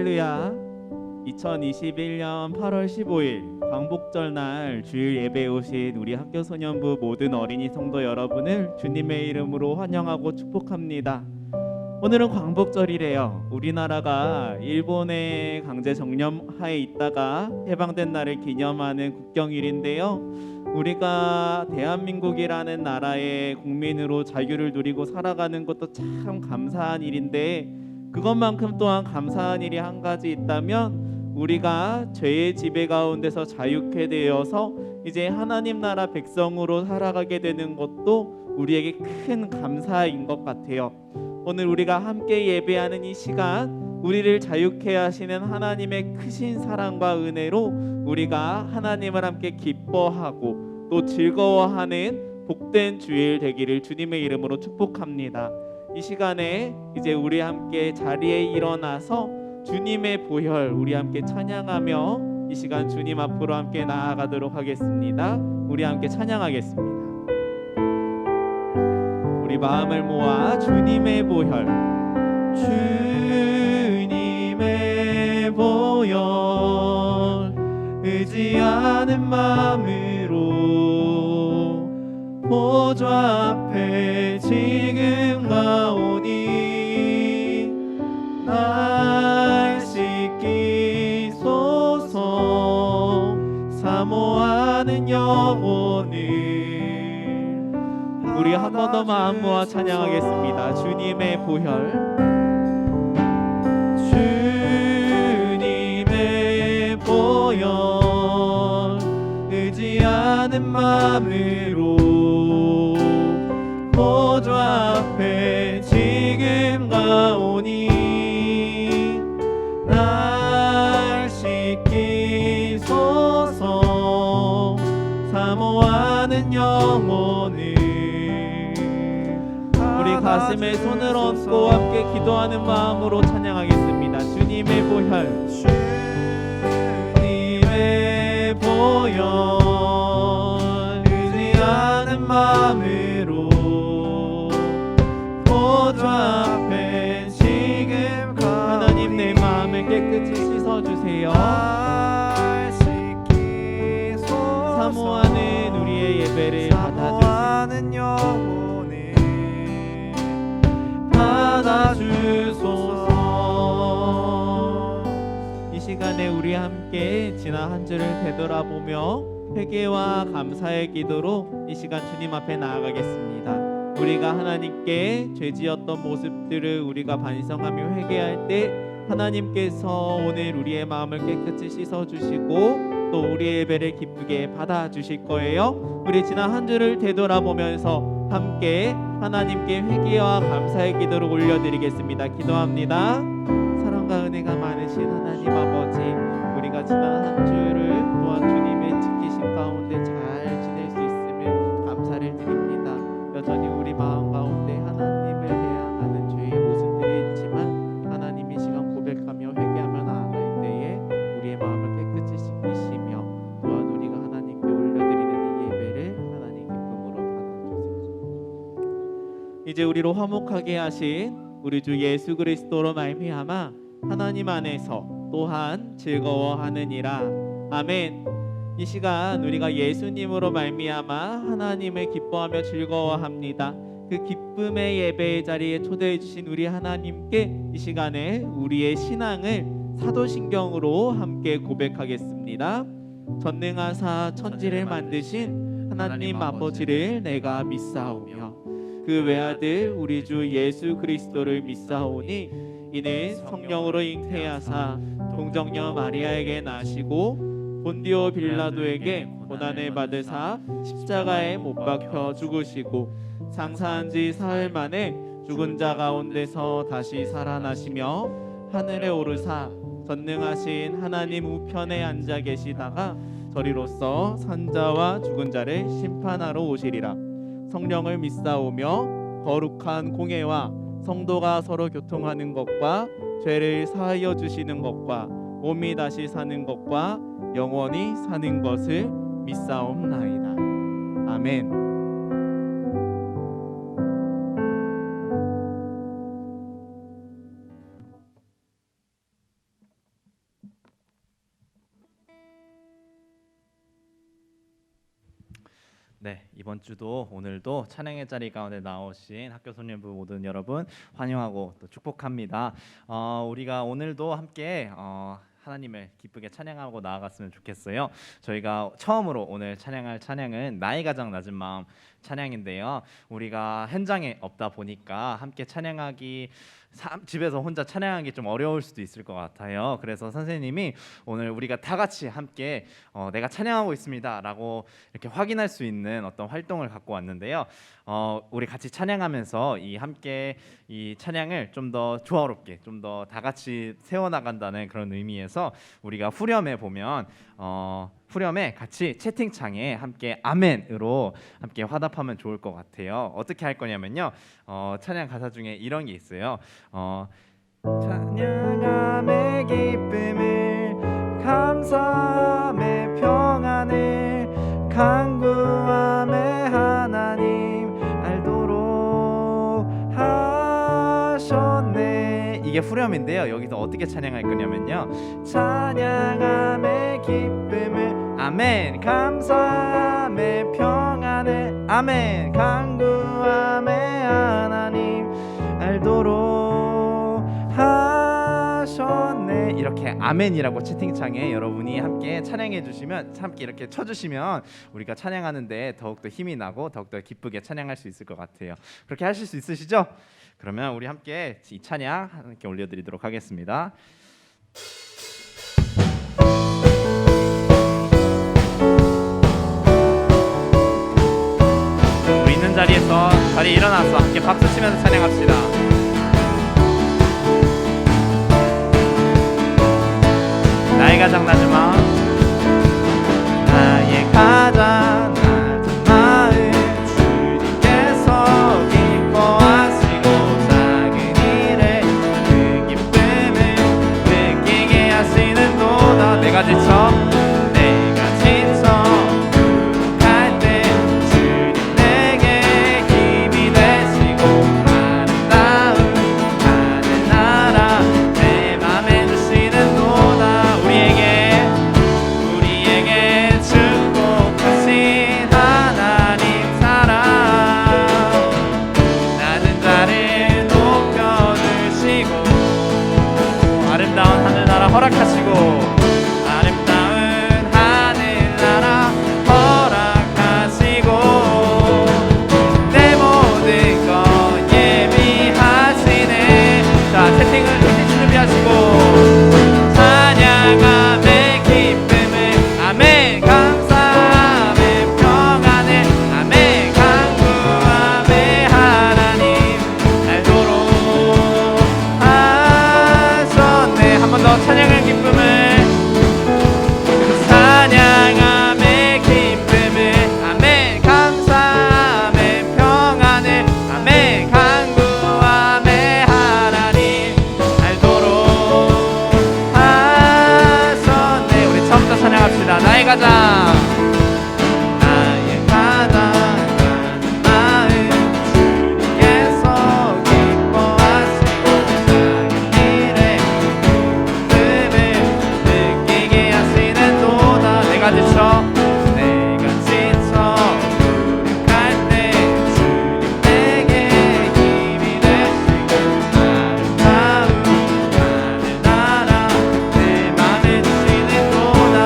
할렐루야. 2021년 8월 15일 광복절 날 주일 예배에 오신 우리 학교 소년부 모든 어린이 성도 여러분을 주님의 이름으로 환영하고 축복합니다. 오늘은 광복절이래요. 우리나라가 일본의 강제 정념하에 있다가 해방된 날을 기념하는 국경일인데요. 우리가 대한민국이라는 나라의 국민으로 자유를 누리고 살아가는 것도 참 감사한 일인데, 그것만큼 또한 감사한 일이 한 가지 있다면 우리가 죄의 지배 가운데서 자유케 되어서 이제 하나님 나라 백성으로 살아가게 되는 것도 우리에게 큰 감사인 것 같아요. 오늘 우리가 함께 예배하는 이 시간, 우리를 자유케 하시는 하나님의 크신 사랑과 은혜로 우리가 하나님을 함께 기뻐하고 또 즐거워하는 복된 주일 되기를 주님의 이름으로 축복합니다. 이 시간에 이제 우리 함께 자리에 일어나서 주님의 보혈 우리 함께 찬양하며 이 시간 주님 앞으로 함께 나아가도록 하겠습니다. 우리 함께 찬양하겠습니다. 우리 마음을 모아 주님의 보혈, 주님의 보혈, 의지하는 마음으로 보좌 앞에 지금 가오니 날 씻기소서. 사모하는 영혼을 우리 한 번 더 마음 모아 찬양하겠습니다. 주님의 보혈, 주님의 보혈, 의지하는 마음으로 보좌 앞에 지금 가오니 날 씻기소서. 사모하는 영혼을 우리 가슴에 손을 얹고 함께 기도하는 마음으로 찬양하겠습니다. 주님의 보혈, 주님의 보혈, 의지하는 마음으로 보좌 앞에 지금 하나님 내 마음을 깨끗이 씻어주세요. 사모하는 우리의 예배를 받아주소서. 이 시간에 우리 함께 지난 한 주를 되돌아보며 회개와 감사의 기도로 이 시간 주님 앞에 나아가겠습니다. 우리가 하나님께 죄지었던 모습들을 우리가 반성하며 회개할 때 하나님께서 오늘 우리의 마음을 깨끗이 씻어주시고 또 우리의 예배를 기쁘게 받아주실 거예요. 우리 지난 한 주를 되돌아보면서 함께 하나님께 회개와 감사의 기도를 올려드리겠습니다. 기도합니다. 사랑과 은혜가 많으신 하나님 아버지, 우리가 지난 한 주를 또한 주님의 지키심 가운데 잘 지낼 수 있음을 감사를 드립니다. 여전히 우리 마음 가운데 하나님을 대항하는 죄의 모습들이 있지만 하나님 이 시간 고백하며 회개하며 나아갈 때에 우리의 마음을 깨끗이 씻기시며 또한 우리가 하나님께 올려드리는 이 예배를 하나님 기쁨으로 받아주세요. 이제 우리로 화목하게 하신 우리 주 예수 그리스도로 말미암아 하나님 안에서 또한 즐거워하느니라. 아멘. 이 시간 우리가 예수님으로 말미암아 하나님을 기뻐하며 즐거워합니다. 그 기쁨의 예배의 자리에 초대해 주신 우리 하나님께 이 시간에 우리의 신앙을 사도신경으로 함께 고백하겠습니다. 전능하사 천지를 만드신 하나님 아버지를 내가 믿사오며 그 외아들 우리 주 예수 그리스도를 믿사오니 이는 성령으로 잉태하사 동정녀 마리아에게 나시고 본디오 빌라도에게 고난을 받으사 십자가에 못 박혀 죽으시고 장사한 지 사흘 만에 죽은 자 가운데서 다시 살아나시며 하늘에 오르사 전능하신 하나님 우편에 앉아 계시다가 저리로서 산자와 죽은 자를 심판하러 오시리라. 성령을 믿사오며 거룩한 공예와 성도가 서로 교통하는 것과 죄를 사하여 주시는 것과 몸이 다시 사는 것과 영원히 사는 것을 믿사옵나이다. 아멘. 네, 이번 주도 오늘도 찬양의 자리 가운데 나오신 학교 소년부 모든 여러분 환영하고 또 축복합니다. 우리가 오늘도 함께 하나님을 기쁘게 찬양하고 나아갔으면 좋겠어요. 저희가 처음으로 오늘 찬양할 찬양은 나의 가장 낮은 마음 찬양인데요. 우리가 현장에 없다 보니까 함께 찬양하기 집에서 혼자 찬양하기 좀 어려울 수도 있을 것 같아요. 그래서 선생님이 오늘 우리가 다 같이 함께 내가 찬양하고 있습니다라고 이렇게 확인할 수 있는 어떤 활동을 갖고 왔는데요. 우리 같이 찬양하면서 함께 이 찬양을 좀 더 조화롭게 좀 더 다 같이 세워나간다는 그런 의미에서 우리가 후렴에 보면 후렴에 같이 채팅창에 함께 아멘으로 함께 화답하면 좋을 것 같아요. 어떻게 할 거냐면요. 찬양 가사 중에 이런 게 있어요. 찬양함의 기쁨을 감사함의 평안을 간구함의 하나님 알도록 하셨네. 이게 후렴인데요. 여기서 어떻게 찬양할 거냐면요. 찬양함의 기쁨을 아멘 감사함의 평안을 아멘 간구함의 하나님 알도록 하셨네. 이렇게 아멘이라고 채팅창에 여러분이 함께 찬양해 주시면 함께 이렇게 쳐주시면 우리가 찬양하는데 더욱더 힘이 나고 더욱더 기쁘게 찬양할 수 있을 것 같아요. 그렇게 하실 수 있으시죠? 그러면 우리 함께 이 찬양 함께 올려드리도록 하겠습니다. 우리 있는 자리에서 자리에 일어나서 함께 박수 치면서 찬양합시다. 나의 가장 낮은 마음 나의 가장 낮은 마음 주님께서 기뻐하시고 작은 일에 그 기쁨을 느끼게 하시는도다. 내가 지쳐 부족할 때 주님 내게 힘이 되시고 아름다운 하늘나라 내 맘에 주시는도다. 우리에게 축복하신 하나님 사랑 낮은 자를 높여주시고 아름다운 하늘나라 허락하시고 찬양함의 기쁨을 아멘 감사함의 평안을 아멘 간구함의 하나님 알도록 하셨네. 한 번 더 찬양의 기쁨을 찬양함의 기쁨을 아멘 감사함의 평안을 아멘 간구함의 하나님 알도록 하셨네. 우리 처음부터 찬양합시다. 나의 가장 낮은 마음 주님께서 기뻐하시고 작은 일에 기쁨을 느끼게 하시는도다. 내가 지쳐 부족할 때 주님 내게 힘이 되시고 아름다운 하늘나라 내 맘에 주시는도다.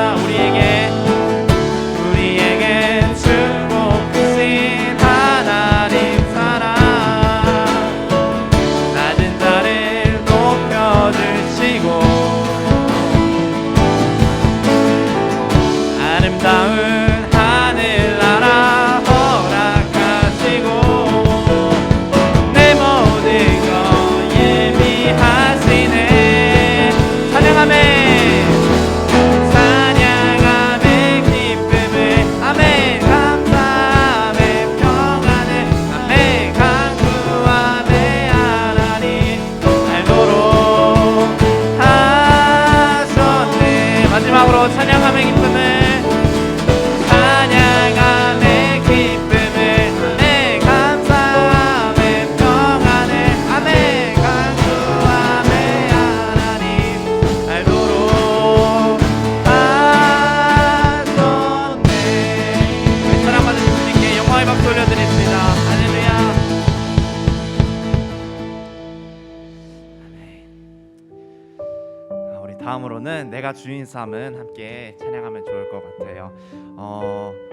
마지막으로는 내가 주인 삼은 함께 찬양하면 좋을 것 같아요.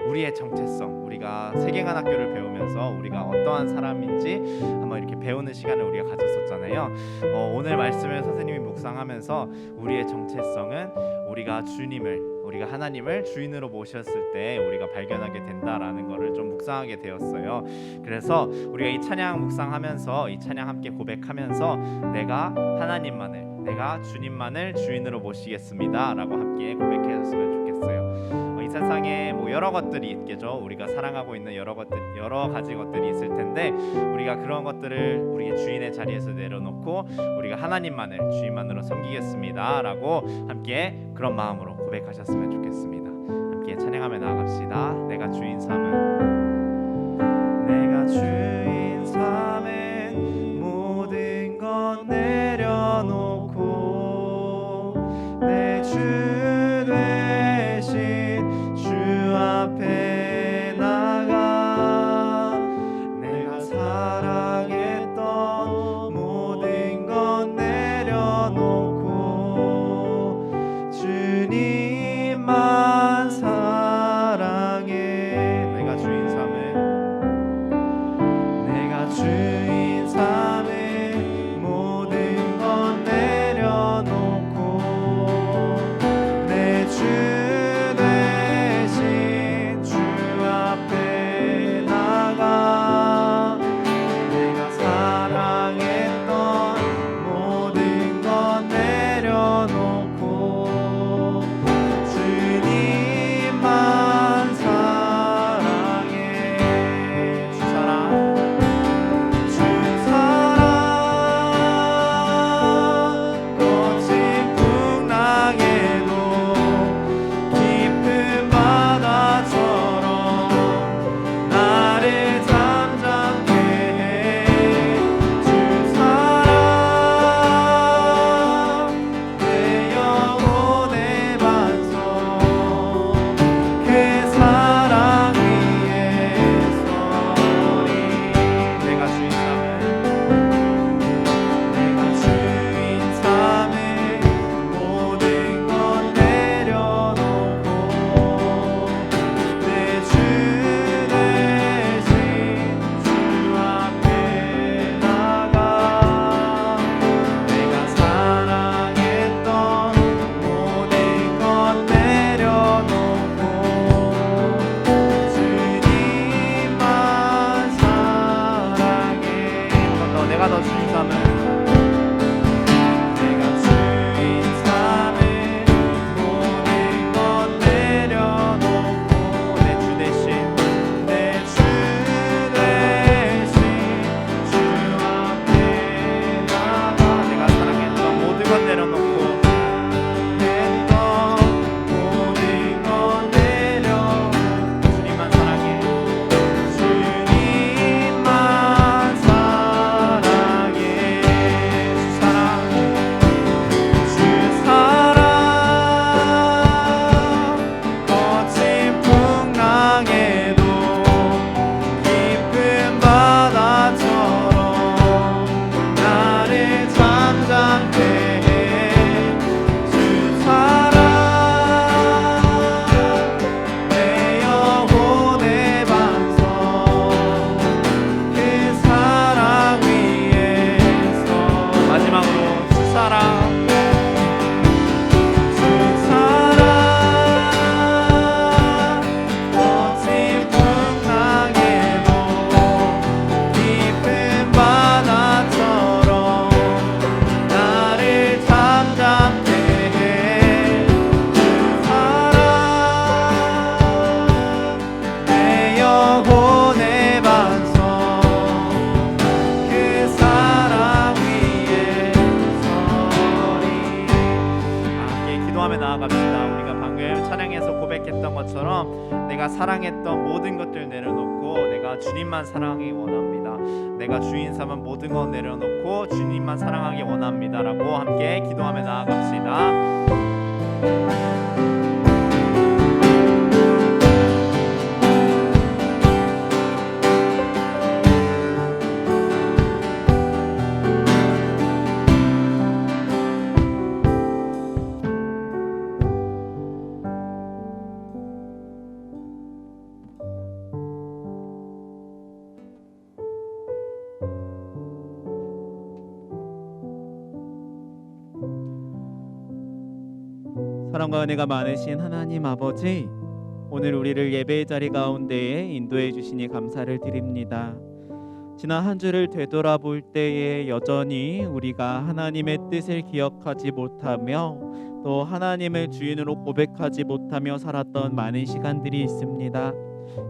우리의 정체성, 우리가 세계관학교를 배우면서 우리가 어떠한 사람인지 한번 이렇게 배우는 시간을 우리가 가졌었잖아요. 오늘 말씀을 선생님이 묵상하면서 우리의 정체성은 우리가 하나님을 주인으로 모셨을 때 우리가 발견하게 된다라는 것을 좀 묵상하게 되었어요. 그래서 우리가 이 찬양 묵상하면서 이 찬양 함께 고백하면서 내가 주님만을 주인으로 모시겠습니다라고 함께 고백했으면 좋겠어요. 이 세상에 여러 것들이 있겠죠. 우리가 사랑하고 있는 여러 가지 것들이 있을 텐데 우리가 그런 것들을 우리의 주인의 자리에서 내려놓고 우리가 하나님만을 주인만으로 섬기겠습니다라고 함께 그런 마음으로 고백하셨으면 좋겠습니다. 함께 찬양하며 나아갑시다. 내가 주인 삼은 모든 것 내려놓고 내 주 되신 주 앞에 나가 내가 사랑했던 모든 것 내려놓고 주님만 사랑해. 내가 주인 삼은 모든 것 내려놓고 내 주 대신 주 앞에 나가 내가 사랑했던 모든 것 내려놓고 주님만 사랑해. 주 사랑 거친 풍랑에도 깊은 바다처럼 나를 잠잠케 해. 주 사랑 내 영혼의 반석 그 사랑 위에 서리. 내가 주인 삼은 모든 것 내려놓고 내 주 대신 주 앞에 나가 내가 사랑했던 모든 것 내려놓고 주님만 사랑해. 내가 너 주인 삼은 모든 것 내려놓고 내 주 대신 주 앞에 나가 내가 사랑했던 모든 것 내려놓고 모든 것 내려놓고 주님만 사랑해. 주님만 사랑해. 주 사랑 거친 풍랑에도 깊은 바다처럼 나를 잠잠케 해. 주 사랑 내 영혼의 반석 그 사랑 위에서 마지막으로 주 사랑 거친 풍랑에도 깊은 바다처럼 나를 잠잠케 해. 주 사랑 내 영혼의 반석 그 사랑 위에 서리. 함께 기도하며 나아갑시다. 우리가 방금 찬양에서 고백했던 것처럼 내가 사랑했던 모든 것들 내려놓고 내가 주님만 사랑하기 원합니다. 내가 주인 삼은 모든 것 내려놓고 주님만 사랑하기 원합니다라고 함께 기도하며 나아갑시다. 사랑과 은혜가 많으신 하나님 아버지, 오늘 우리를 예배의 자리 가운데에 인도해 주시니 감사를 드립니다. 지난 한 주를 되돌아볼 때에 여전히 우리가 하나님의 뜻을 기억하지 못하며 또 하나님을 주인으로 고백하지 못하며 살았던 많은 시간들이 있습니다.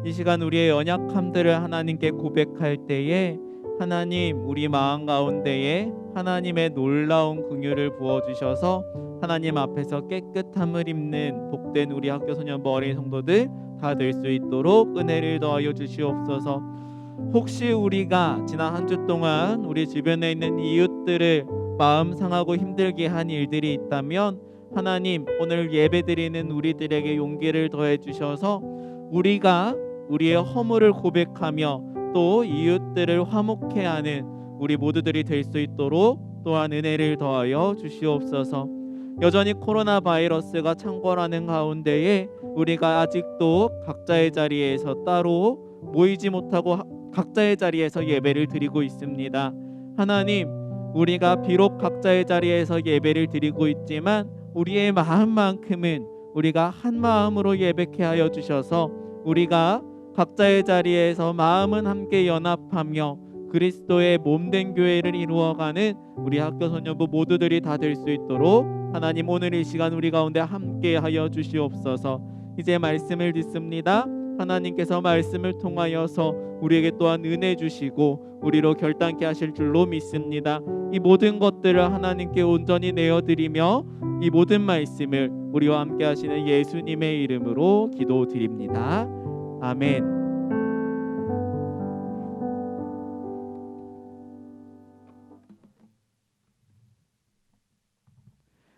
이 시간 우리의 연약함들을 하나님께 고백할 때에 하나님, 우리 마음 가운데에 하나님의 놀라운 긍휼을 부어주셔서 하나님 앞에서 깨끗함을 입는 복된 우리 학교소년부 어린이 성도들 다 될 수 있도록 은혜를 더하여 주시옵소서. 혹시 우리가 지난 한 주 동안 우리 주변에 있는 이웃들을 마음 상하고 힘들게 한 일들이 있다면 하나님, 오늘 예배드리는 우리들에게 용기를 더해 주셔서 우리가 우리의 허물을 고백하며 또 이웃들을 화목케 하는 우리 모두들이 될 수 있도록 또한 은혜를 더하여 주시옵소서. 여전히 코로나 바이러스가 창궐하는 가운데에 우리가 아직도 각자의 자리에서 따로 모이지 못하고 각자의 자리에서 예배를 드리고 있습니다. 하나님, 우리가 비록 각자의 자리에서 예배를 드리고 있지만 우리의 마음만큼은 우리가 한 마음으로 예배케 하여 주셔서 우리가 각자의 자리에서 마음은 함께 연합하며 그리스도의 몸된 교회를 이루어가는 우리 학교소년부 모두들이 다 될 수 있도록 하나님, 오늘 이 시간 우리 가운데 함께 하여 주시옵소서. 이제 말씀을 듣습니다. 하나님께서 말씀을 통하여서 우리에게 또한 은혜 주시고 우리로 결단케 하실 줄로 믿습니다. 이 모든 것들을 하나님께 온전히 내어드리며 이 모든 말씀을 우리와 함께 하시는 예수님의 이름으로 기도드립니다. 아멘.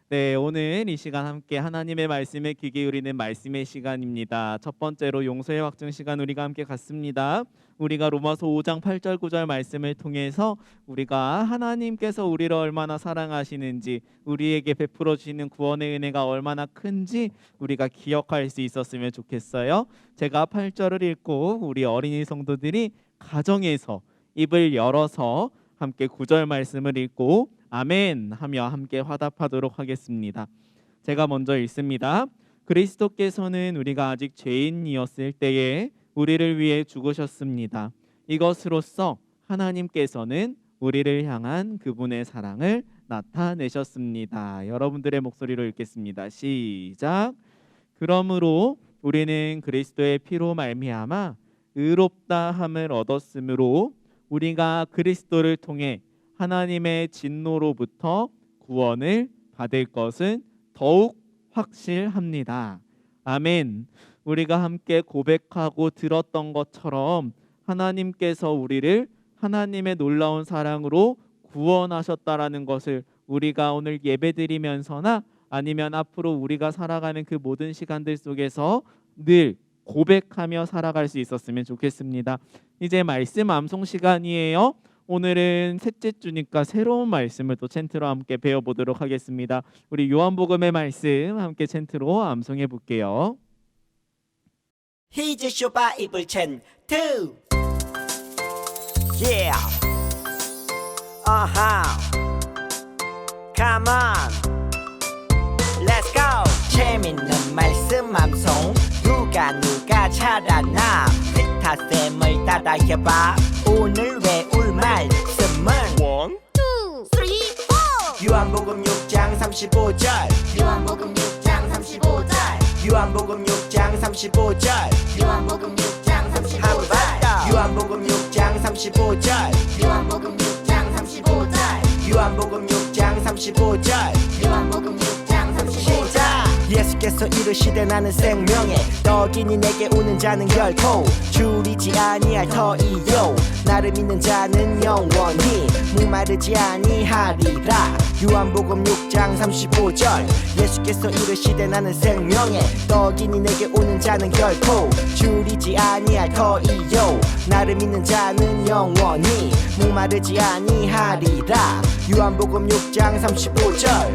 네, 오늘 이 시간 함께 하나님의 말씀에 귀 기울이는 말씀의 시간입니다. 첫 번째로 용서의 확증 시간 우리가 함께 갖습니다. 우리가 로마서 5장 8절 9절 말씀을 통해서 우리가 하나님께서 우리를 얼마나 사랑하시는지, 우리에게 베풀어 주시는 구원의 은혜가 얼마나 큰지 우리가 기억할 수 있었으면 좋겠어요. 제가 8절을 읽고 우리 어린이 성도들이 가정에서 입을 열어서 함께 9절 말씀을 읽고 아멘 하며 함께 화답하도록 하겠습니다. 제가 먼저 읽습니다. 그리스도께서는 우리가 아직 죄인이었을 때에 우리를 위해 죽으셨습니다. 이것으로써 하나님께서는 우리를 향한 그분의 사랑을 나타내셨습니다. 여러분들의 목소리로 읽겠습니다. 시작. 그러므로 우리는 그리스도의 피로 말미암아 의롭다 함을 얻었으므로 우리가 그리스도를 통해 하나님의 진노로부터 구원을 받을 것은 더욱 확실합니다. 아멘. 우리가 함께 고백하고 들었던 것처럼 하나님께서 우리를 하나님의 놀라운 사랑으로 구원하셨다라는 것을 우리가 오늘 예배드리면서나 아니면 앞으로 우리가 살아가는 그 모든 시간들 속에서 늘 고백하며 살아갈 수 있었으면 좋겠습니다. 이제 말씀 암송 시간이에요. 오늘은 셋째 주니까 새로운 말씀을 또 챈트로 함께 배워보도록 하겠습니다. 우리 요한복음의 말씀 함께 챈트로 암송해 볼게요. Here's your Bible chant 2. Yeah. Come on. Let's go. 재밌는 말씀 암송. 누가 잘하나. 피타쌤을 따라해봐. 오늘 외울 말씀은 1, 2, 3, 4. 요한복음 6장 35절. 요한복음 6장 35절. 요한복음 6장 35절. 요한복음 6장 35절. 요한복음 6장 35절. 요한복음 6장 35절. 요한복음 6장 35절. 요한복음 6장 35절. 예수께서 이르시되 나는 생명의 떡이니 내게 오는 자는 결코 줄이지 아니할 터이요 나를 믿는 자는 영원히 목마르지 아니하리라. 요한복음 6장 35절. 예수께서 이르시되 나는 생명의 떡이니 내게 오는 자는 결코 줄이지 아니할 터이요 나를 믿는 자는 영원히 목마르지 아니하리라. 요한복음 6장 35절.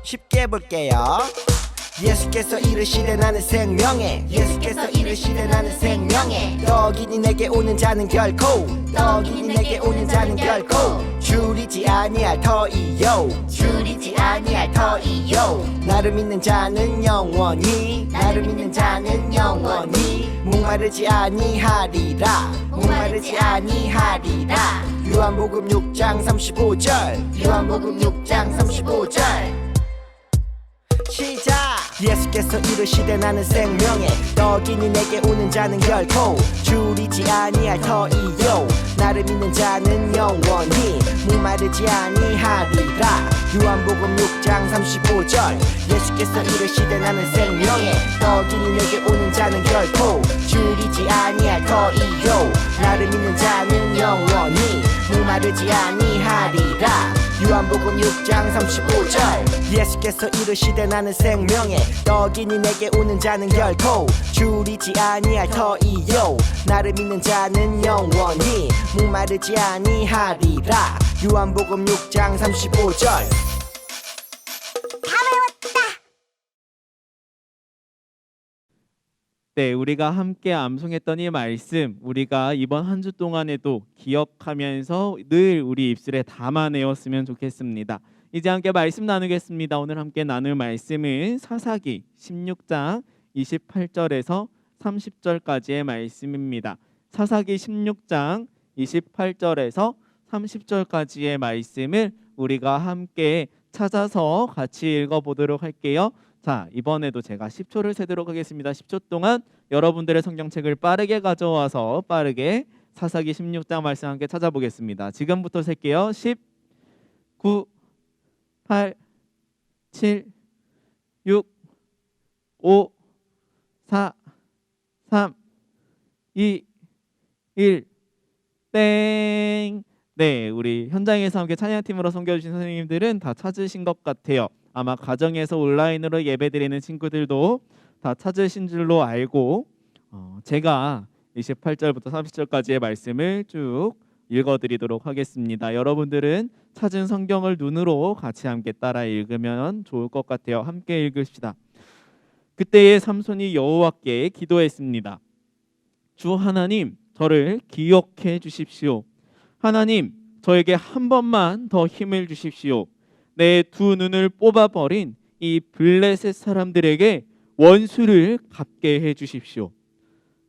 쉽게 볼게요. 예수께서 이르시되 나는 생명에 예수께서 이르시되 나는 생명에 떡이니 내게 오는 자는 결코 떡이니 내게 오는 자는 결코 줄이지 아니할 터이요 줄이지 아니할 터이요 나를 믿는 자는 영원히 나를 믿는 자는 영원히 목마르지 아니하리라 목마르지 아니하리라 요한복음 6장 35절 요한복음 6장 35절 시작 예수께서 이르시되 나는 생명에 떡이니 내게 오는 자는 결코 줄이지 아니할 터이요 나를 믿는 자는 영원히 목마르지 아니하리라 요한복음 6장 35절 예수께서 이르시되 나는 생명에 떡이니 내게 오는 자는 결코 줄이지 아니할 터이요 나를 믿는 자는 영원히 목마르지 아니하리라 요한복음 6장 35절 예수께서 이르시되 나는 생명에 떡이니 내게 오는 자는 결코 줄이지 아니할 터이요 나를 믿는 자는 영원히 목마르지 아니하리라 요한복음 6장 35절 네, 우리가 함께 암송했던 이 말씀, 우리가 이번 한 주 동안에도 기억하면서 늘 우리 입술에 담아내었으면 좋겠습니다. 이제 함께 말씀 나누겠습니다. 오늘 함께 나눌 말씀은 사사기 16장 28절에서 30절까지의 말씀입니다. 사사기 16장 28절에서 30절까지의 말씀을 우리가 함께 찾아서 같이 읽어보도록 할게요. 자, 이번에도 제가 10초를 세도록 하겠습니다. 10초 동안 여러분들의 성경책을 빠르게 가져와서 빠르게 사사기 16장 말씀 함께 찾아보겠습니다. 지금부터 셀게요. 10, 9, 8, 7, 6, 5, 4, 3, 2, 1, 땡. 네, 우리 현장에서 함께 찬양팀으로 섬겨주신 선생님들은 다 찾으신 것 같아요. 아마 가정에서 온라인으로 예배드리는 친구들도 다 찾으신 줄로 알고 제가 28절부터 30절까지의 말씀을 쭉 읽어드리도록 하겠습니다. 여러분들은 찾은 성경을 눈으로 같이 함께 따라 읽으면 좋을 것 같아요. 함께 읽읍시다. 그때에 삼손이 여호와께 기도했습니다. 주 하나님, 저를 기억해 주십시오. 하나님, 저에게 한 번만 더 힘을 주십시오. 내 두 눈을 뽑아버린 이 블레셋 사람들에게 원수를 갚게 해주십시오.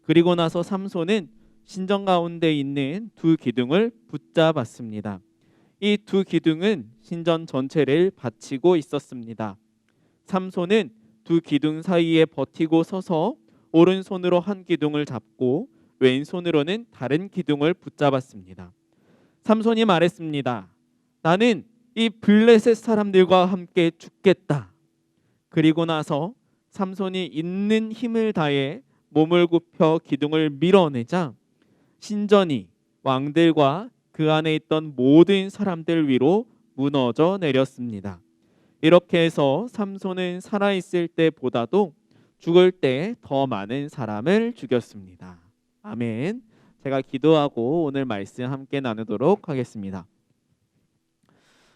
그리고 나서 삼손은 신전 가운데 있는 두 기둥을 붙잡았습니다. 이 두 기둥은 신전 전체를 받치고 있었습니다. 삼손은 두 기둥 사이에 버티고 서서 오른손으로 한 기둥을 잡고 왼손으로는 다른 기둥을 붙잡았습니다. 삼손이 말했습니다. 나는 이 블레셋 사람들과 함께 죽겠다. 그리고 나서 삼손이 있는 힘을 다해 몸을 굽혀 기둥을 밀어내자 신전이 왕들과 그 안에 있던 모든 사람들 위로 무너져 내렸습니다. 이렇게 해서 삼손은 살아있을 때보다도 죽을 때 더 많은 사람을 죽였습니다. 아멘. 제가 기도하고 오늘 말씀 함께 나누도록 하겠습니다.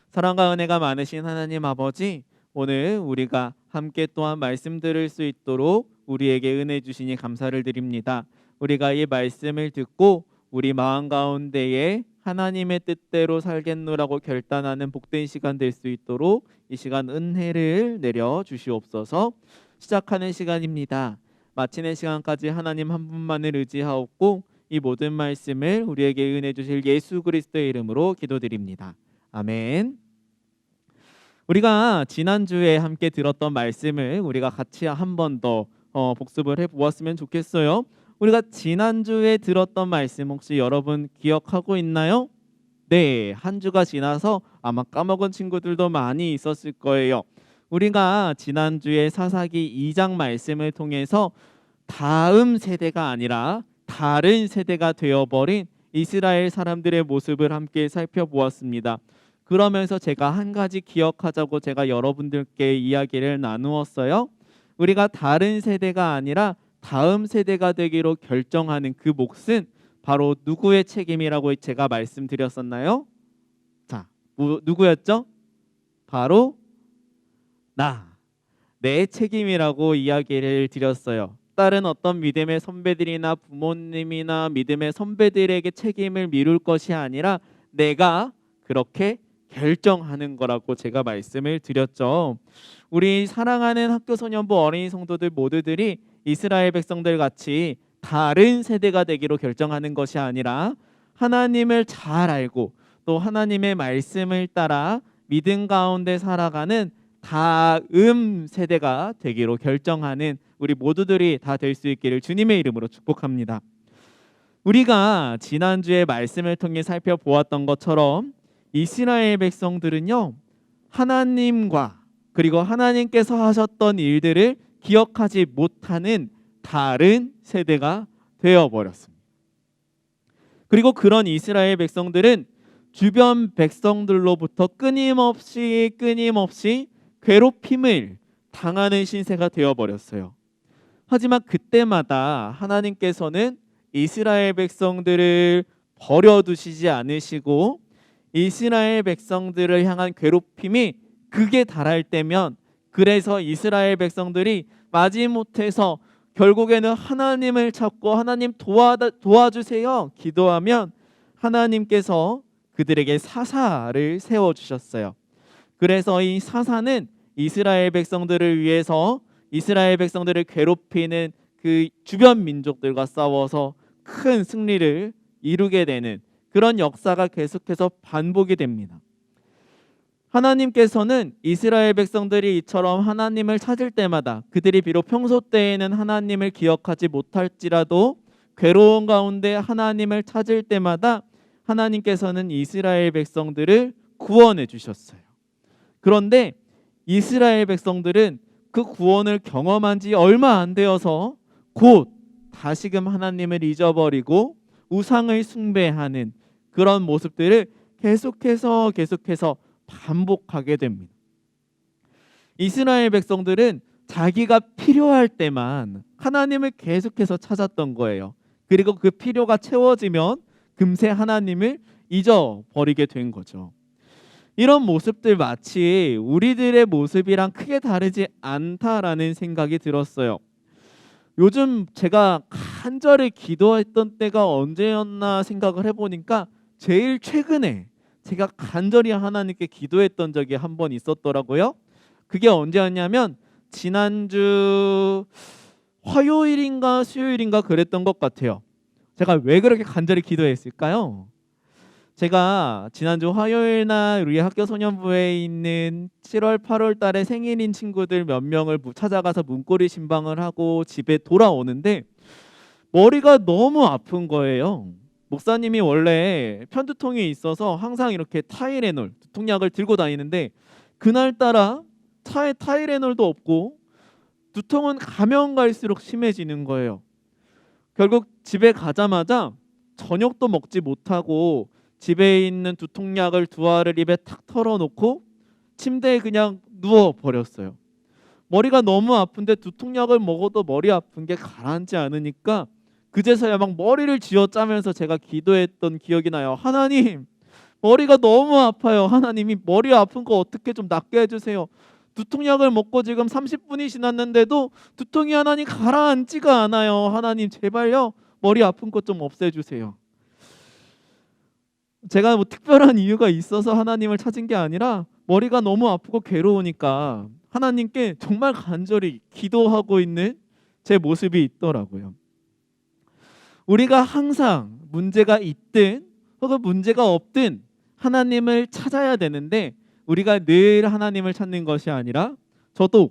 사랑과 은혜가 많으신 하나님 아버지, 오늘 우리가 함께 또한 말씀 들을 수 있도록 우리에게 은혜 주시니 감사를 드립니다. 우리가 이 말씀을 듣고 우리 마음 가운데에 하나님의 뜻대로 살겠노라고 결단하는 복된 시간 될 수 있도록 이 시간 은혜를 내려 주시옵소서. 시작하는 시간입니다. 마치는 시간까지 하나님 한 분만을 의지하옵고 이 모든 말씀을 우리에게 은혜 주실 예수 그리스도의 이름으로 기도드립니다. 아멘. 우리가 지난주에 함께 들었던 말씀을 우리가 같이 한 번 더 복습을 해보았으면 좋겠어요. 우리가 지난주에 들었던 말씀 혹시 여러분 기억하고 있나요? 네, 한 주가 지나서 아마 까먹은 친구들도 많이 있었을 거예요. 우리가 지난주에 사사기 2장 말씀을 통해서 다음 세대가 아니라 다른 세대가 되어버린 이스라엘 사람들의 모습을 함께 살펴보았습니다. 그러면서 제가 한 가지 기억하자고 제가 여러분들께 이야기를 나누었어요. 우리가 다른 세대가 아니라 다음 세대가 되기로 결정하는 그 몫은 바로 누구의 책임이라고 제가 말씀드렸었나요? 자, 누구였죠? 바로 내 책임이라고 이야기를 드렸어요. 다른 어떤 믿음의 선배들이나 부모님이나 믿음의 선배들에게 책임을 미룰 것이 아니라 내가 그렇게 결정하는 거라고 제가 말씀을 드렸죠. 우리 사랑하는 학교소년부 어린이 성도들 모두들이 이스라엘 백성들 같이 다른 세대가 되기로 결정하는 것이 아니라 하나님을 잘 알고 또 하나님의 말씀을 따라 믿음 가운데 살아가는 다음 세대가 되기로 결정하는 우리 모두들이 다 될 수 있기를 주님의 이름으로 축복합니다. 우리가 지난주에 말씀을 통해 살펴보았던 것처럼 이스라엘 백성들은요, 하나님과 그리고 하나님께서 하셨던 일들을 기억하지 못하는 다른 세대가 되어버렸습니다. 그리고 그런 이스라엘 백성들은 주변 백성들로부터 끊임없이 괴롭힘을 당하는 신세가 되어버렸어요. 하지만 그때마다 하나님께서는 이스라엘 백성들을 버려두시지 않으시고 이스라엘 백성들을 향한 괴롭힘이 극에 달할 때면, 그래서 이스라엘 백성들이 마지못해서 결국에는 하나님을 찾고 하나님 도와주세요 기도하면 하나님께서 그들에게 사사를 세워주셨어요. 그래서 이 사사는 이스라엘 백성들을 위해서 이스라엘 백성들을 괴롭히는 그 주변 민족들과 싸워서 큰 승리를 이루게 되는 그런 역사가 계속해서 반복이 됩니다. 하나님께서는 이스라엘 백성들이 이처럼 하나님을 찾을 때마다 그들이 비록 평소 때에는 하나님을 기억하지 못할지라도 괴로운 가운데 하나님을 찾을 때마다 하나님께서는 이스라엘 백성들을 구원해 주셨어요. 그런데 이스라엘 백성들은 그 구원을 경험한 지 얼마 안 되어서 곧 다시금 하나님을 잊어버리고 우상을 숭배하는 그런 모습들을 계속해서 반복하게 됩니다. 이스라엘 백성들은 자기가 필요할 때만 하나님을 계속해서 찾았던 거예요. 그리고 그 필요가 채워지면 금세 하나님을 잊어버리게 된 거죠. 이런 모습들 마치 우리들의 모습이랑 크게 다르지 않다라는 생각이 들었어요. 요즘 제가 간절히 기도했던 때가 언제였나 생각을 해보니까 제일 최근에 제가 간절히 하나님께 기도했던 적이 한 번 있었더라고요. 그게 언제였냐면 지난주 화요일인가 수요일인가 그랬던 것 같아요. 제가 왜 그렇게 간절히 기도했을까요? 제가 지난주 화요일 날 우리 학교 소년부에 있는 7월 8월 달에 생일인 친구들 몇 명을 찾아가서 문고리 신방을 하고 집에 돌아오는데 머리가 너무 아픈 거예요. 목사님이 원래 편두통이 있어서 항상 이렇게 타이레놀, 두통약을 들고 다니는데 그날따라 차에 타이레놀도 없고 두통은 가면 갈수록 심해지는 거예요. 결국 집에 가자마자 저녁도 먹지 못하고 집에 있는 두통약을 두 알을 입에 탁 털어놓고 침대에 그냥 누워버렸어요. 머리가 너무 아픈데 두통약을 먹어도 머리 아픈 게 가라앉지 않으니까 그제서야 막 머리를 쥐어짜면서 제가 기도했던 기억이 나요. 하나님, 머리가 너무 아파요. 하나님이 머리 아픈 거 어떻게 좀 낫게 해주세요. 두통약을 먹고 지금 30분이 지났는데도 두통이 하나님 가라앉지가 않아요. 하나님 제발요, 머리 아픈 거 좀 없애주세요. 제가 뭐 특별한 이유가 있어서 하나님을 찾은 게 아니라 머리가 너무 아프고 괴로우니까 하나님께 정말 간절히 기도하고 있는 제 모습이 있더라고요. 우리가 항상 문제가 있든 혹은 문제가 없든 하나님을 찾아야 되는데 우리가 늘 하나님을 찾는 것이 아니라 저도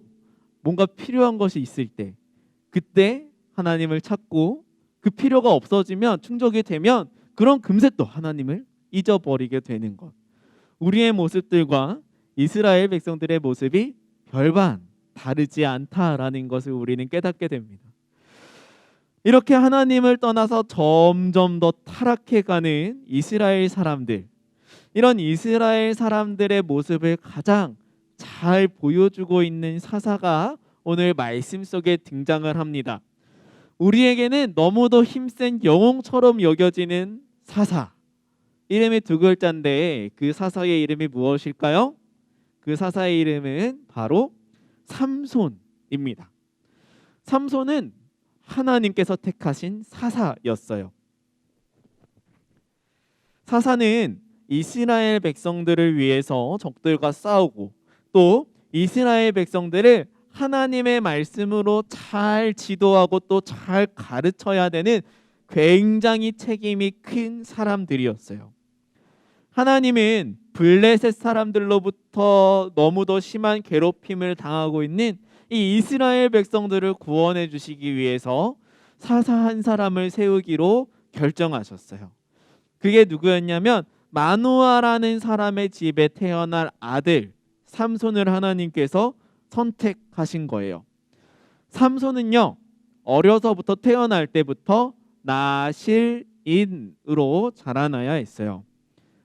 뭔가 필요한 것이 있을 때 그때 하나님을 찾고 그 필요가 없어지면 충족이 되면 그런 금세 또 하나님을 잊어버리게 되는 것. 우리의 모습들과 이스라엘 백성들의 모습이 별반 다르지 않다라는 것을 우리는 깨닫게 됩니다. 이렇게 하나님을 떠나서 점점 더 타락해가는 이스라엘 사람들, 이런 이스라엘 사람들의 모습을 가장 잘 보여주고 있는 사사가 오늘 말씀 속에 등장을 합니다. 우리에게는 너무도 힘센 영웅처럼 여겨지는 사사, 이름이 두 글자인데 그 사사의 이름이 무엇일까요? 그 사사의 이름은 바로 삼손입니다. 삼손은 하나님께서 택하신 사사였어요. 사사는 이스라엘 백성들을 위해서 적들과 싸우고 또 이스라엘 백성들을 하나님의 말씀으로 잘 지도하고 또 잘 가르쳐야 되는 굉장히 책임이 큰 사람들이었어요. 하나님은 블레셋 사람들로부터 너무도 심한 괴롭힘을 당하고 있는 이 이스라엘 백성들을 구원해 주시기 위해서 사사 한 사람을 세우기로 결정하셨어요. 그게 누구였냐면 마누아라는 사람의 집에 태어날 아들 삼손을 하나님께서 선택하신 거예요. 삼손은요, 어려서부터 태어날 때부터 나실인으로 자라나야 했어요.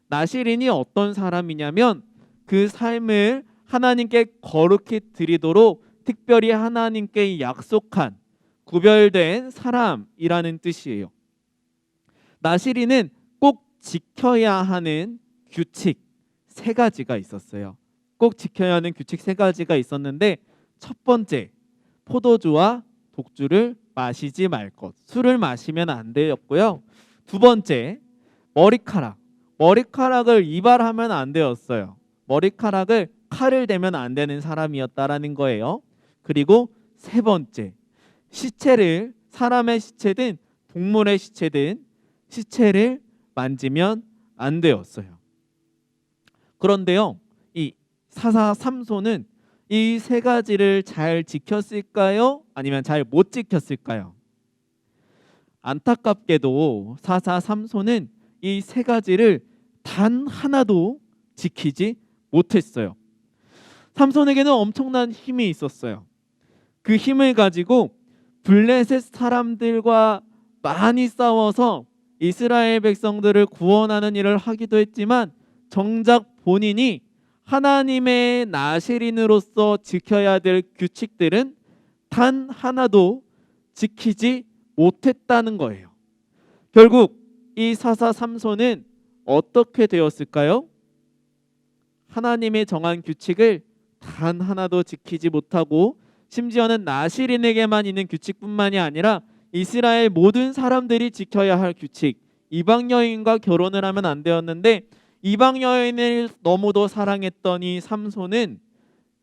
나실인이 어떤 사람이냐면 그 삶을 하나님께 거룩히 드리도록 특별히 하나님께 약속한 구별된 사람이라는 뜻이에요. 나실인은 꼭 지켜야 하는 규칙 3가지가 있었어요. 꼭 지켜야 하는 규칙 3가지가 있었는데, 첫 번째, 포도주와 독주를 마시지 말 것. 술을 마시면 안 되었고요. 두 번째, 머리카락을 이발하면 안 되었어요. 머리카락을 칼을 대면 안 되는 사람이었다라는 거예요. 그리고 세 번째, 시체를, 사람의 시체든 동물의 시체든 시체를 만지면 안 되었어요. 그런데요, 이 사사 삼손은 이 3가지를 잘 지켰을까요? 아니면 잘 못 지켰을까요? 안타깝게도 사사 삼손은 이 3가지를 단 하나도 지키지 못했어요. 삼손에게는 엄청난 힘이 있었어요. 그 힘을 가지고 블레셋 사람들과 많이 싸워서 이스라엘 백성들을 구원하는 일을 하기도 했지만, 정작 본인이 하나님의 나실인으로서 지켜야 될 규칙들은 단 하나도 지키지 못했다는 거예요. 결국 이 사사 삼손은 어떻게 되었을까요? 하나님의 정한 규칙을 단 하나도 지키지 못하고, 심지어는 나실인에게만 있는 규칙뿐만이 아니라 이스라엘 모든 사람들이 지켜야 할 규칙, 이방 여인과 결혼을 하면 안 되었는데 이방 여인을 너무도 사랑했던 이 삼손은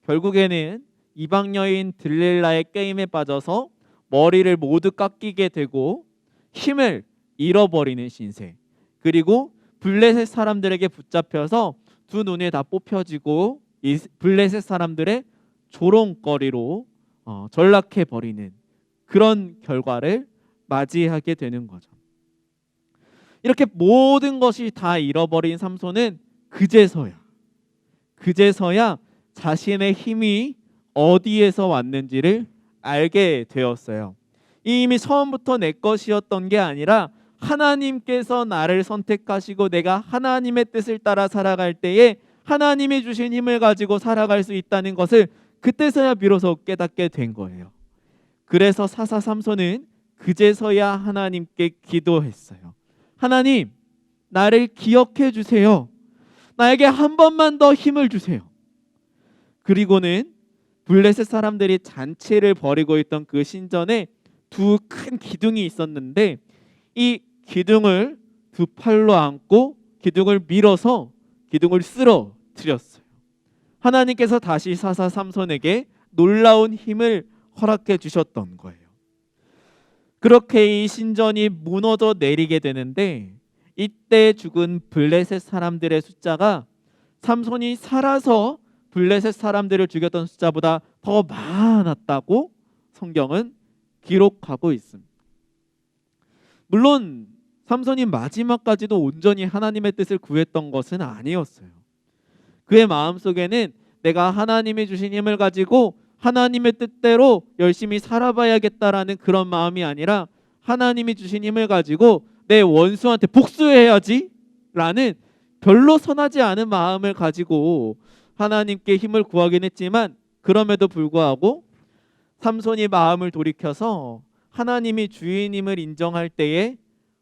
결국에는 이방 여인 들릴라의 게임에 빠져서 머리를 모두 깎이게 되고 힘을 잃어버리는 신세, 그리고 블레셋 사람들에게 붙잡혀서 두 눈이 다 뽑혀지고 이 블레셋 사람들의 조롱거리로 전락해버리는 그런 결과를 맞이하게 되는 거죠. 이렇게 모든 것이 다 잃어버린 삼손은 그제서야 자신의 힘이 어디에서 왔는지를 알게 되었어요. 이 힘이 처음부터 내 것이었던 게 아니라 하나님께서 나를 선택하시고 내가 하나님의 뜻을 따라 살아갈 때에 하나님이 주신 힘을 가지고 살아갈 수 있다는 것을 그때서야 비로소 깨닫게 된 거예요. 그래서 사사 삼손은 그제서야 하나님께 기도했어요. 하나님, 나를 기억해 주세요. 나에게 한 번만 더 힘을 주세요. 그리고는 블레셋 사람들이 잔치를 벌이고 있던 그 신전에 두 큰 기둥이 있었는데 이 기둥을 두 팔로 안고 기둥을 밀어서 기둥을 쓰러뜨렸어요. 하나님께서 다시 사사 삼손에게 놀라운 힘을 허락해 주셨던 거예요. 그렇게 이 신전이 무너져 내리게 되는데, 이때 죽은 블레셋 사람들의 숫자가 삼손이 살아서 블레셋 사람들을 죽였던 숫자보다 더 많았다고 성경은 기록하고 있습니다. 물론 삼손이 마지막까지도 온전히 하나님의 뜻을 구했던 것은 아니었어요. 그의 마음속에는 내가 하나님이 주신 힘을 가지고 하나님의 뜻대로 열심히 살아봐야겠다라는 그런 마음이 아니라 하나님이 주신 힘을 가지고 내 원수한테 복수해야지 라는 별로 선하지 않은 마음을 가지고 하나님께 힘을 구하긴 했지만, 그럼에도 불구하고 삼손이 마음을 돌이켜서 하나님이 주인임을 인정할 때에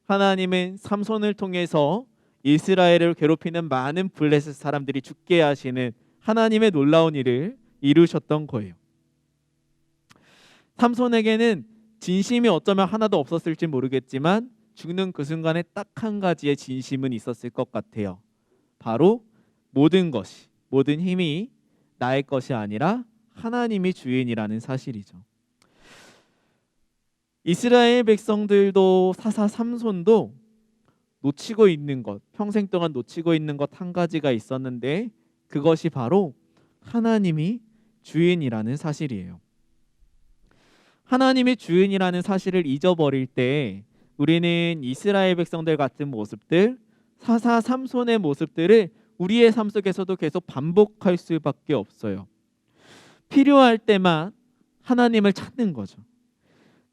하나님은 삼손을 통해서 이스라엘을 괴롭히는 많은 블레셋 사람들이 죽게 하시는 하나님의 놀라운 일을 이루셨던 거예요. 삼손에게는 진심이 어쩌면 하나도 없었을지 모르겠지만 죽는 그 순간에 딱 한 가지의 진심은 있었을 것 같아요. 바로 모든 것이, 모든 힘이 나의 것이 아니라 하나님이 주인이라는 사실이죠. 이스라엘 백성들도 사사 삼손도 놓치고 있는 것, 평생 동안 놓치고 있는 것 한 가지가 있었는데 그것이 바로 하나님이 주인이라는 사실이에요. 하나님이 주인이라는 사실을 잊어버릴 때 우리는 이스라엘 백성들 같은 모습들, 사사 삼손의 모습들을 우리의 삶 속에서도 계속 반복할 수밖에 없어요. 필요할 때만 하나님을 찾는 거죠.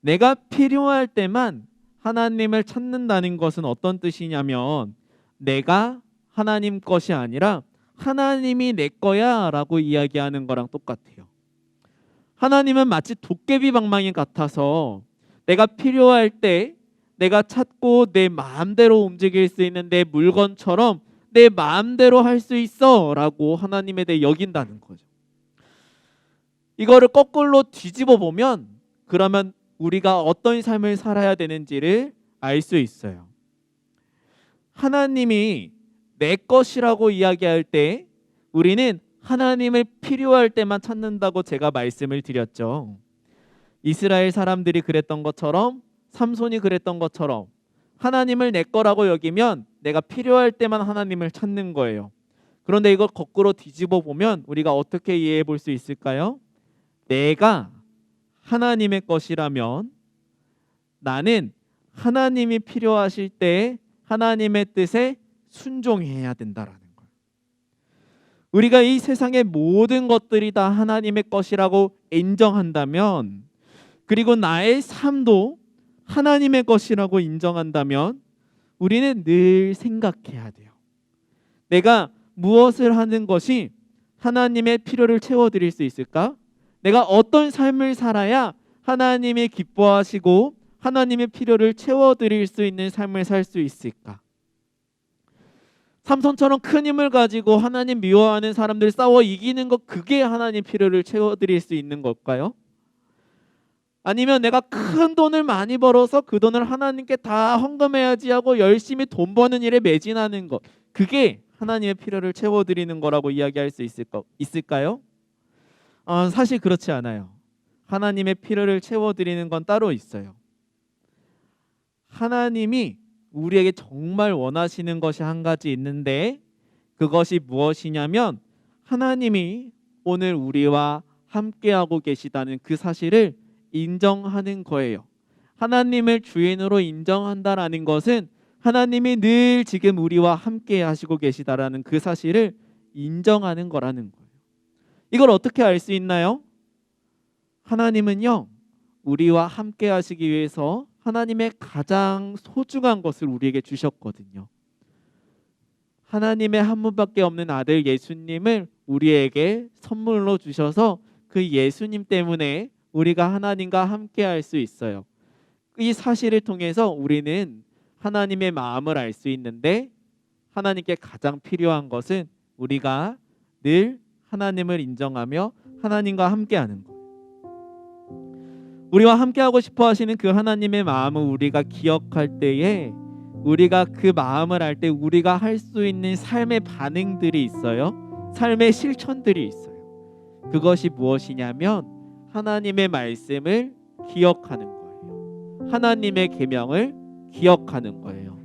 내가 필요할 때만 하나님을 찾는다는 것은 어떤 뜻이냐면 내가 하나님 것이 아니라 하나님이 내 거야 라고 이야기하는 거랑 똑같아요. 하나님은 마치 도깨비 방망이 같아서 내가 필요할 때 내가 찾고 내 마음대로 움직일 수 있는 내 물건처럼 내 마음대로 할 수 있어 라고 하나님에 대해 여긴다는 거죠. 이거를 거꾸로 뒤집어 보면 그러면 우리가 어떤 삶을 살아야 되는지를 알 수 있어요. 하나님이 내 것이라고 이야기할 때 우리는 하나님을 필요할 때만 찾는다고 제가 말씀을 드렸죠. 이스라엘 사람들이 그랬던 것처럼 삼손이 그랬던 것처럼 하나님을 내 거라고 여기면 내가 필요할 때만 하나님을 찾는 거예요. 그런데 이걸 거꾸로 뒤집어 보면 우리가 어떻게 이해해 볼 수 있을까요? 내가 하나님의 것이라면 나는 하나님이 필요하실 때 하나님의 뜻에 순종해야 된다라는 거예요. 우리가 이 세상의 모든 것들이 다 하나님의 것이라고 인정한다면, 그리고 나의 삶도 하나님의 것이라고 인정한다면 우리는 늘 생각해야 돼요. 내가 무엇을 하는 것이 하나님의 필요를 채워드릴 수 있을까? 내가 어떤 삶을 살아야 하나님이 기뻐하시고 하나님의 필요를 채워드릴 수 있는 삶을 살 수 있을까? 삼손처럼 큰 힘을 가지고 하나님 미워하는 사람들 싸워 이기는 것, 그게 하나님 필요를 채워드릴 수 있는 걸까요? 아니면 내가 큰 돈을 많이 벌어서 그 돈을 하나님께 다 헌금해야지 하고 열심히 돈 버는 일에 매진하는 것, 그게 하나님의 필요를 채워드리는 거라고 이야기할 수 있을까요? 사실 그렇지 않아요. 하나님의 필요를 채워드리는 건 따로 있어요. 하나님이 우리에게 정말 원하시는 것이 한 가지 있는데 그것이 무엇이냐면 하나님이 오늘 우리와 함께하고 계시다는 그 사실을 인정하는 거예요. 하나님을 주인으로 인정한다라는 것은 하나님이 늘 지금 우리와 함께 하시고 계시다라는 그 사실을 인정하는 거라는 거예요. 이걸 어떻게 알 수 있나요? 하나님은요, 우리와 함께 하시기 위해서 하나님의 가장 소중한 것을 우리에게 주셨거든요. 하나님의 한 분밖에 없는 아들 예수님을 우리에게 선물로 주셔서 그 예수님 때문에 우리가 하나님과 함께 할 수 있어요. 이 사실을 통해서 우리는 하나님의 마음을 알 수 있는데, 하나님께 가장 필요한 것은 우리가 늘 하나님을 인정하며 하나님과 함께하는 것. 우리와 함께하고 싶어 하시는 그 하나님의 마음을 우리가 기억할 때에, 우리가 그 마음을 알 때 우리가 할 수 있는 삶의 반응들이 있어요. 삶의 실천들이 있어요. 그것이 무엇이냐면 하나님의 말씀을 기억하는 거예요. 하나님의 계명을 기억하는 거예요.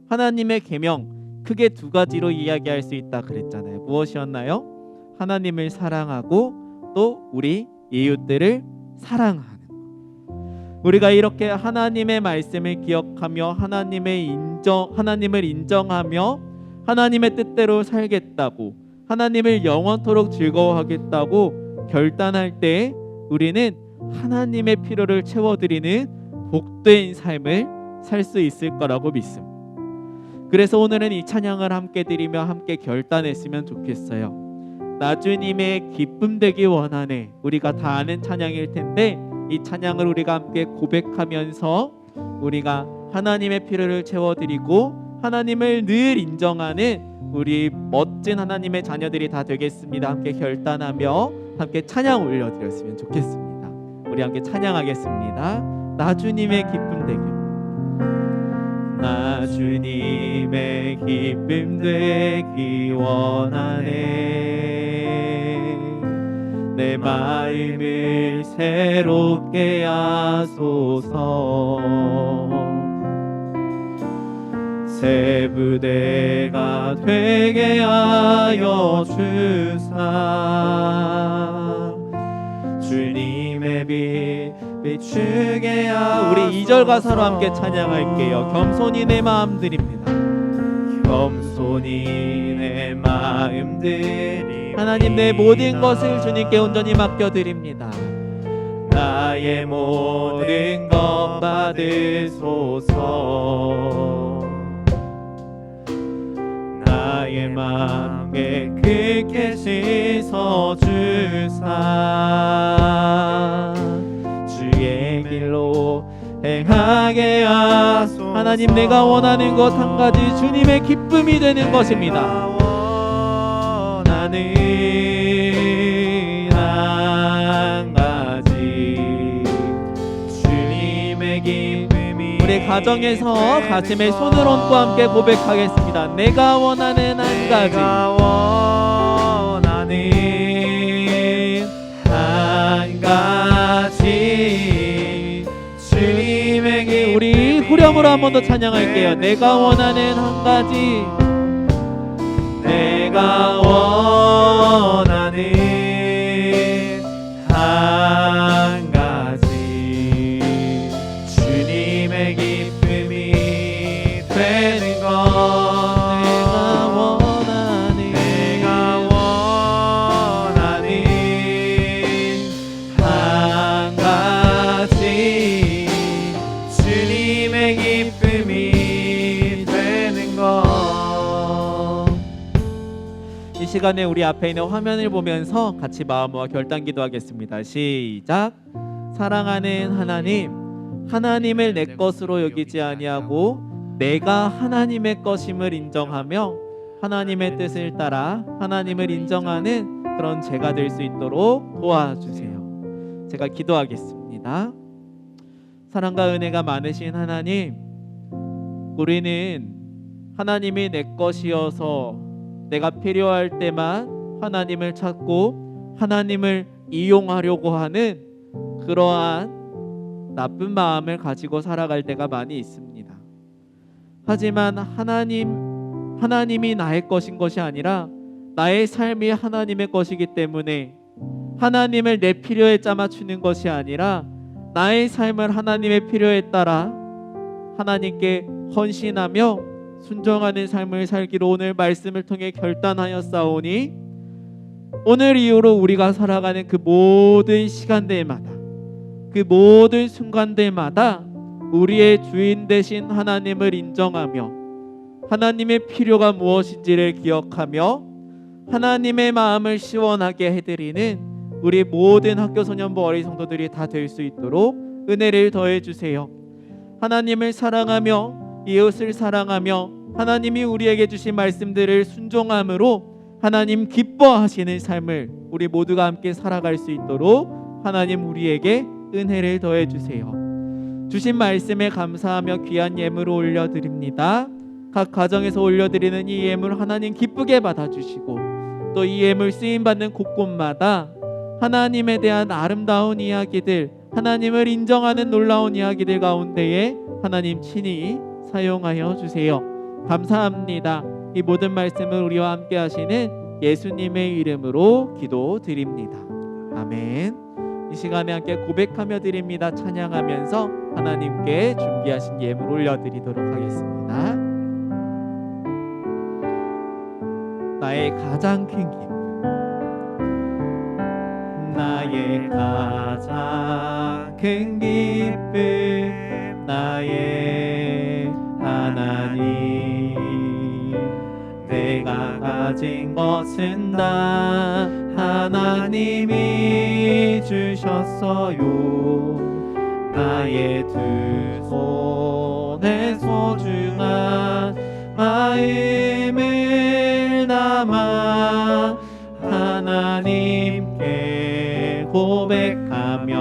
하나님의 계명, 크게 두 가지로 이야기할 수 있다 그랬잖아요. 무엇이었나요? 하나님을 사랑하고 또 우리 이웃들을 사랑하는 것. 우리가 이렇게 하나님의 말씀을 기억하며 하나님을 인정하며 하나님의 뜻대로 살겠다고, 하나님을 영원토록 즐거워하겠다고 결단할 때 우리는 하나님의 필요를 채워드리는 복된 삶을 살 수 있을 거라고 믿습니다. 그래서 오늘은 이 찬양을 함께 드리며 함께 결단했으면 좋겠어요. 나 주님의 기쁨 되기 원하네. 우리가 다 아는 찬양일 텐데 이 찬양을 우리가 함께 고백하면서 우리가 하나님의 필요를 채워드리고 하나님을 늘 인정하는 우리 멋진 하나님의 자녀들이 다 되겠습니다. 함께 결단하며 함께 찬양 올려드렸으면 좋겠습니다. 우리 우리 함께 찬양하겠습니다. 나 주님의 기쁨 되길. 나 주님의 기쁨 되기 원하네. 내 마음을 새롭게 하소서. 새 부대가 되게 하여 주사. 주님의 빛 비추게 하소서. 우리 2절 가사로 함께 찬양할게요. 겸손히 내 마음 드립니다. 겸손히 내 마음 드립니다. 하나님, 내 모든 것을 주님께 온전히 맡겨드립니다. 나의 모든 것 받으소서. 나의 마음 깨끗게 씻어주사. 주의 길로 행하게 하소서. 하나님, 내가 원하는 것 한 가지, 주님의 기쁨이 되는 것입니다. 원하는 한 가지, 주님의 기쁨이. 우리 가정에서 가슴에 손을 얹고 함께 고백하겠습니다. 내가 원하는 한 가지, 원하는 한 가지, 주님의 기쁨이. 우리 후렴으로 한 번 더 찬양할게요. 내가 원하는 한 가지, 내가 원하는 한 가지, 주님의 기쁨이 되는 것. 내가 원하는 한 가지, 주님의 기쁨이 되는 것. 이 시간에 우리 앞에 있는 화면을 보면서 같이 마음과 결단 기도하겠습니다. 시작. 사랑하는 하나님, 하나님을 내 것으로 여기지 아니하고 내가 하나님의 것임을 인정하며 하나님의 뜻을 따라 하나님을 인정하는 그런 제가 될 수 있도록 도와주세요. 제가 기도하겠습니다. 사랑과 은혜가 많으신 하나님, 우리는 하나님이 내 것이어서 내가 필요할 때만 하나님을 찾고 하나님을 이용하려고 하는 그러한 나쁜 마음을 가지고 살아갈 때가 많이 있습니다. 하지만 하나님이 나의 것인 것이 아니라 나의 삶이 하나님의 것이기 때문에 하나님을 내 필요에 짜맞추는 것이 아니라 나의 삶을 하나님의 필요에 따라 하나님께 헌신하며 순종하는 삶을 살기로 오늘 말씀을 통해 결단하였사오니, 오늘 이후로 우리가 살아가는 그 모든 시간들마다, 그 모든 순간들마다 우리의 주인 되신 하나님을 인정하며 하나님의 필요가 무엇인지를 기억하며 하나님의 마음을 시원하게 해드리는 우리 모든 학교소년부 어린 성도들이 다 될 수 있도록 은혜를 더해 주세요. 하나님을 사랑하며 이웃을 사랑하며 하나님이 우리에게 주신 말씀들을 순종함으로 하나님 기뻐하시는 삶을 우리 모두가 함께 살아갈 수 있도록 하나님 우리에게 은혜를 더해 주세요. 주신 말씀에 감사하며 귀한 예물을 올려드립니다. 각 가정에서 올려드리는 이 예물 하나님 기쁘게 받아주시고, 또 이 예물 쓰임받는 곳곳마다 하나님에 대한 아름다운 이야기들, 하나님을 인정하는 놀라운 이야기들 가운데에 하나님 친히 사용하여 주세요. 감사합니다. 이 모든 말씀을 우리와 함께 하시는 예수님의 이름으로 기도드립니다. 아멘. 이 시간에 함께 고백하며 드립니다. 찬양하면서 하나님께 준비하신 예물 올려드리도록 하겠습니다. 나의 가장 큰 기쁨, 나의 가장 큰 기쁨, 나의 하나님, 내가 가진 것은 다 하나님이 주셨어요. 나의 두 손에 소중한 마음을 담아 하나님께 고백하며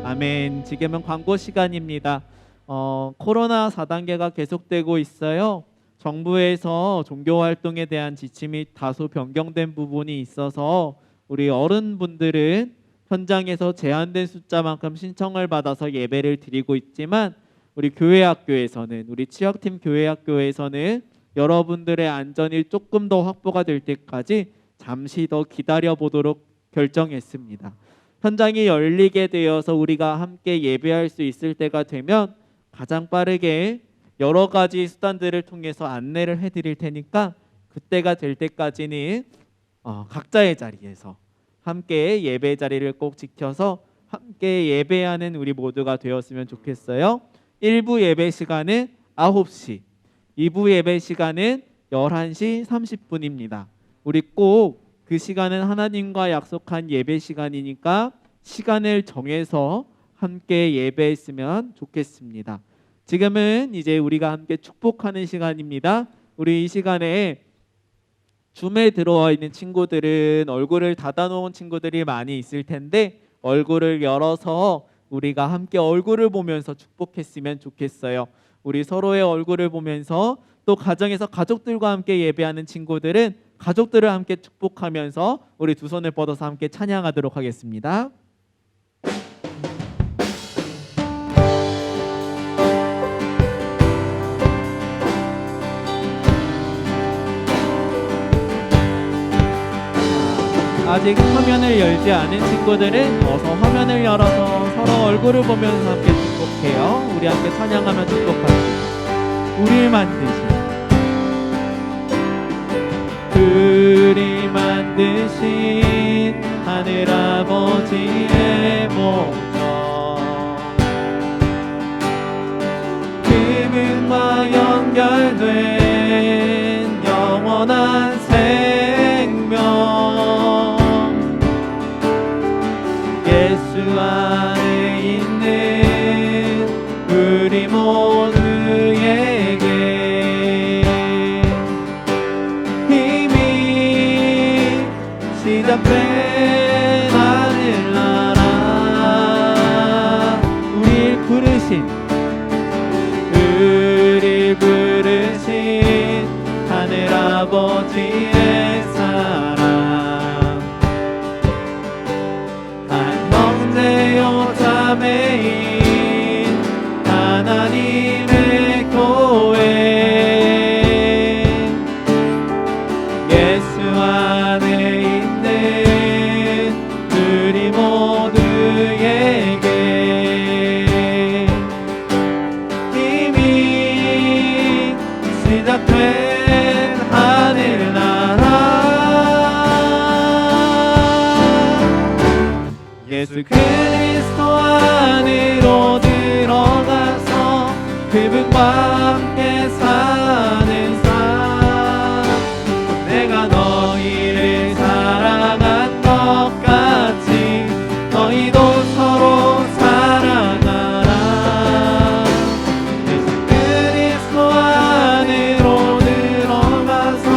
아멘. 지금은 광고 시간입니다. 코로나 4단계가 계속되고 있어요. 정부에서 종교 활동에 대한 지침이 다소 변경된 부분이 있어서 우리 어른분들은 현장에서 제한된 숫자만큼 신청을 받아서 예배를 드리고 있지만 우리 교회학교에서는 우리 취약팀 교회학교에서는 여러분들의 안전이 조금 더 확보가 될 때까지 잠시 더 기다려 보도록 결정했습니다. 현장이 열리게 되어서 우리가 함께 예배할 수 있을 때가 되면 가장 빠르게 여러 가지 수단들을 통해서 안내를 해드릴 테니까 그때가 될 때까지는 각자의 자리에서 함께 예배 자리를 꼭 지켜서 함께 예배하는 우리 모두가 되었으면 좋겠어요. 1부 예배 시간은 9시, 2부 예배 시간은 11시 30분입니다. 우리 꼭 그 시간은 하나님과 약속한 예배 시간이니까 시간을 정해서 함께 예배했으면 좋겠습니다. 지금은 이제 우리가 함께 축복하는 시간입니다. 우리 이 시간에 줌에 들어와 있는 친구들은 얼굴을 닫아놓은 친구들이 많이 있을 텐데 얼굴을 열어서 우리가 함께 얼굴을 보면서 축복했으면 좋겠어요. 우리 서로의 얼굴을 보면서 또 가정에서 가족들과 함께 예배하는 친구들은 가족들을 함께 축복하면서 우리 두 손을 뻗어서 함께 찬양하도록 하겠습니다. 아직 화면을 열지 않은 친구들은 어서 화면을 열어서 서로 얼굴을 보면서 함께 축복해요. 우리 함께 찬양하며 축복합니다. 우리를 만드신 하늘아버지의 목적 그분과 연결된 영원한 생명 예수 안에 있는 우리 모두에게 이미 시작된 하늘나라 우릴 부르신 하늘아버지의 사랑 한 형제요 자매인 하나님의 교회 예수 안에 있는 우리 모두에게 이미 시작된 하늘나라 예수 그리스도 안으로 들어가서 그분과 함께 사는 삶 내가 너희를 사랑한 것 같이 너희도 서로 사랑하라 예수 그리스도 안으로 들어가서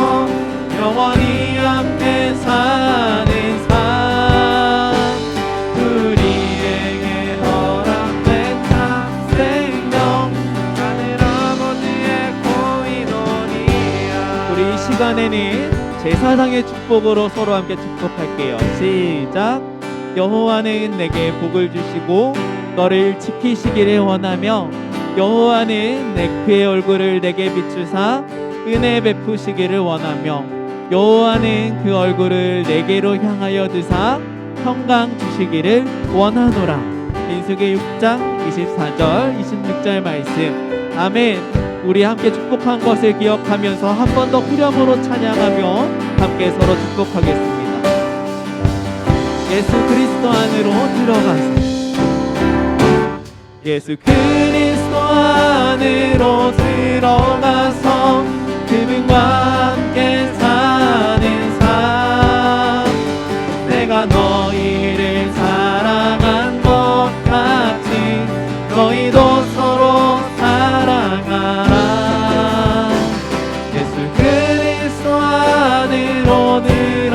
영원히 함께 사는 삶 우리에게 허락된 참 생명 하늘아버지의 고인원이야 우리 이 시간에는 제사장의 축복으로 서로 함께 축복할게요. 시작. 여호와는 내게 복을 주시고 너를 지키시기를 원하며 여호와는 내 그의 얼굴을 내게 비추사 은혜 베푸시기를 원하며 여호와는 그 얼굴을 내게로 향하여 드사 평강 주시기를 원하노라. 민수기 6장 24절 26절 말씀. 아멘. 우리 함께 축복한 것을 기억하면서 한 번 더 후렴으로 찬양하며 함께 서로 축복하겠습니다. 예수 그리스도 안으로 들어가서 예수 그리스도 안으로 들어가서 그분과 함께 사는 삶 내가 너희를 사랑한 것 같이 너희도 서로 사랑하라 예수 그리스도 안으로 들어가서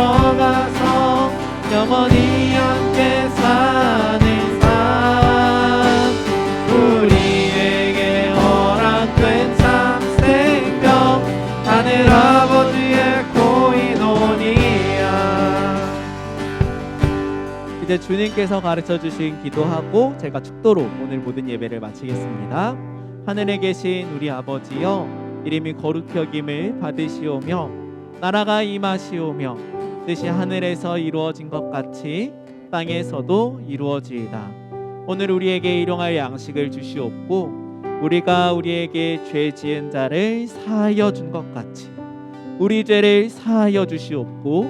이제 주님께서 가르쳐 주신 기도하고 제가 축도로 오늘 모든 예배를 마치겠습니다. 하늘에 계신 우리 아버지여, 이름이 거룩히 여김을 받으시오며 나라가 임하시오며 뜻이 하늘에서 이루어진 것 같이 땅에서도 이루어지이다. 오늘 우리에게 일용할 양식을 주시옵고 우리가 우리에게 죄 지은 자를 사하여 준 것 같이 우리 죄를 사하여 주시옵고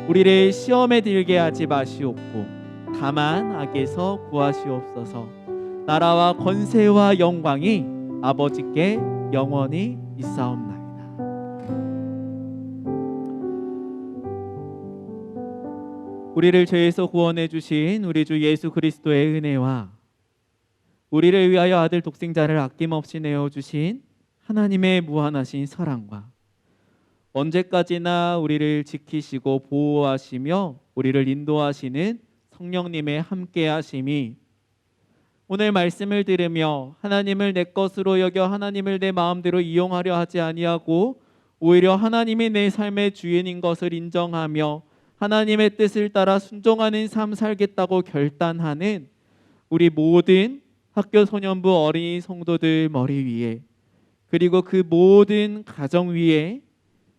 우리를 시험에 들게 하지 마시옵고 다만 악에서 구하시옵소서. 나라와 권세와 영광이 아버지께 영원히 있사옵나이다. 우리를 죄에서 구원해 주신 우리 주 예수 그리스도의 은혜와 우리를 위하여 아들 독생자를 아낌없이 내어주신 하나님의 무한하신 사랑과 언제까지나 우리를 지키시고 보호하시며 우리를 인도하시는 성령님의 함께하심이 오늘 말씀을 들으며 하나님을 내 것으로 여겨 하나님을 내 마음대로 이용하려 하지 아니하고 오히려 하나님이 내 삶의 주인인 것을 인정하며 하나님의 뜻을 따라 순종하는 삶 살겠다고 결단하는 우리 모든 학교 소년부 어린이 성도들 머리 위에 그리고 그 모든 가정 위에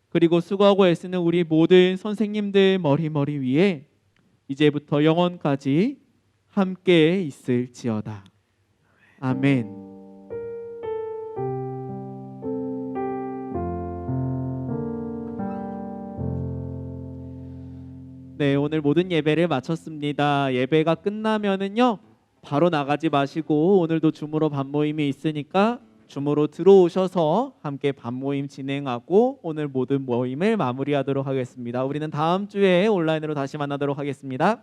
그리고 수고하고 애쓰는 우리 모든 선생님들 머리 위에 이제부터 영원까지 함께 있을지어다. 아멘. 네, 오늘 모든 예배를 마쳤습니다. 예배가 끝나면은요 바로 나가지 마시고 오늘도 줌으로 밥 모임이 있으니까 줌으로 들어오셔서 함께 밥 모임 진행하고 오늘 모든 모임을 마무리하도록 하겠습니다. 우리는 다음 주에 온라인으로 다시 만나도록 하겠습니다.